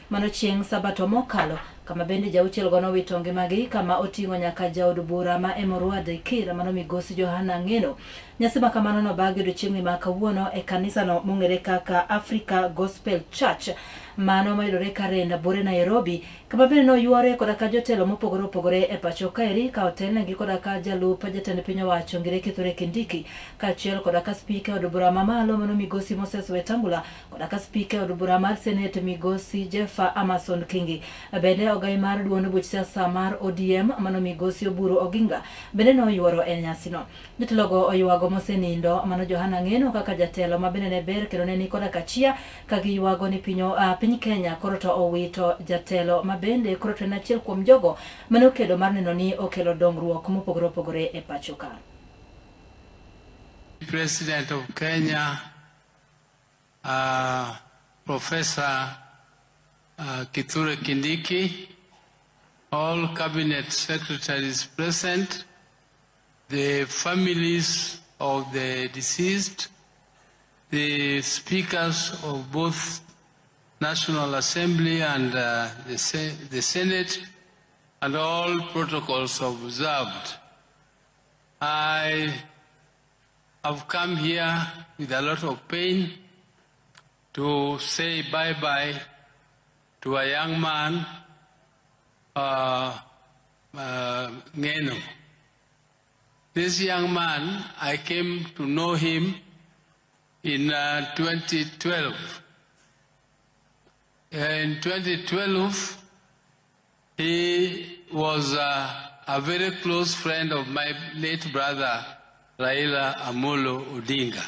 mano chieng' Sabato mokalo, kama bende JOTELO go nowito ngimagi kama oting'o nyaka jaod bura ma Emorua Kir mano migosi Johana Ngeno. Nyasi ma kamano nobagi odiochieng'ni ma kawuono e kanisano mong'ere kaka Africa Gospel Church mano mayudore Karen Bore Nairobi, kama bende noyuore koda ka jotelo mopogore opogore e pacho kaeri ka otelnegi koda ka jalup jatend piny owacho Ngire Kithure Kindiki kaachiel koda ka spika od bura mamalo mano migosi Moses Wetangula koda ka spika od bura mar Senate migosi Jeffa Amason Kingi. Bende ogai mar duond buch siasa mar ODM mano migosi Oburu Oginga bende noyuoro e nyasino. Jotelogo oyuago mosenindo mano Johana Ngeno kaka jatelo ma bende ne ber kendo ne ni koda kachia ka giyuago ni piny Kenya koro to owito jatelo ma bende koro to en achiel kuom jogo mane okedo mar neno ni okelo dongruok mopogore opogore e pacho ka. President of Kenya, Professor Kithure Kindiki, all cabinet secretaries present, the families of the deceased, the speakers of both National Assembly and the Senate, and all protocols observed. I have come here with a lot of pain to say bye-bye to a young man, Ngeno. This young man, I came to know him in 2012. In 2012, he was a very close friend of my late brother, Raila Amolo Odinga.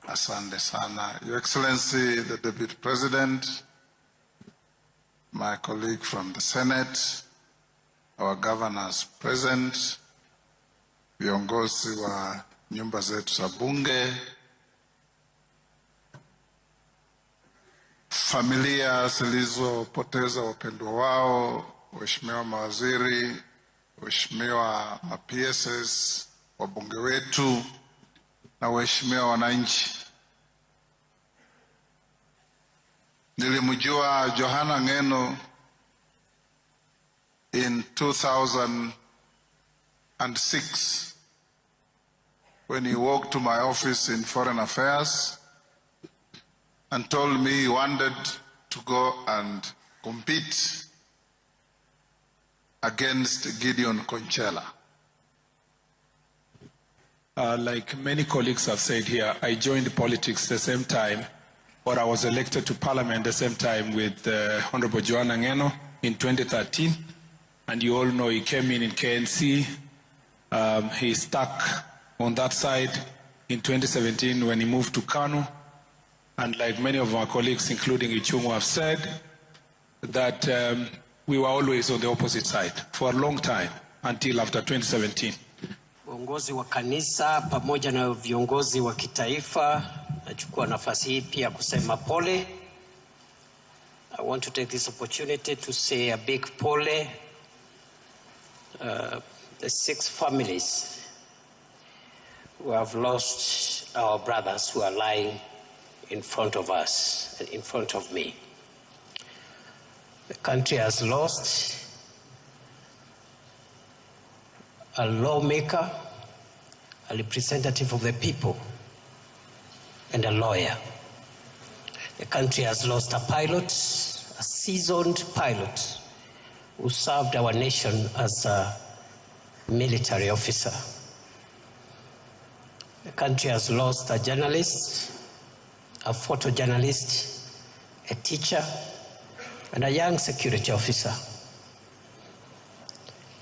Asante sana. Your Excellency, the Deputy President, my colleague from the Senate, our governors present, viongozi wa nyumba zetu za bunge, familia zilizopoteza wapendwa wao, waheshimiwa mawaziri, waheshimiwa ma-PSS, wabunge wetu na waheshimiwa wananchi. Nilimjua Johana Ngeno in 2006 when he walked to my office in Foreign Affairs and told me he wanted to go and compete against Gideon Konchela. Like many colleagues have said here, I joined politics the same time, or I was elected to parliament the same time with Honorable Johana Ngeno in 2013. And you all know he came in KNC. He stuck on that side in 2017 when he moved to Kanu. And like many of our colleagues, including Ichungu, have said, that we were always on the opposite side for a long time until after 2017. Viongozi wa kanisa pamoja na viongozi wa kitaifa, nachukua nafasi hii pia kusema pole. I want to take this opportunity to say a big pole. The 6 families who have lost our brothers who are lying in front of us, in front of me. The country has lost a lawmaker, a representative of the people, and a lawyer. The country has lost a pilot, a seasoned pilot, who served our nation as a military officer. The country has lost a journalist, a photojournalist, a teacher, and a young security officer.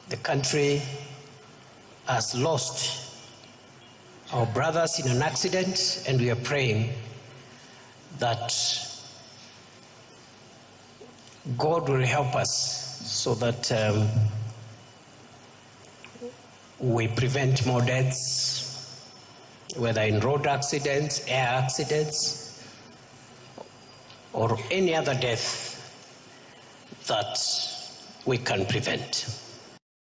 The country has lost our brothers in an accident, and we are praying that God will help us so that we prevent more deaths, whether in road accidents, air accidents, or any other death that we can prevent.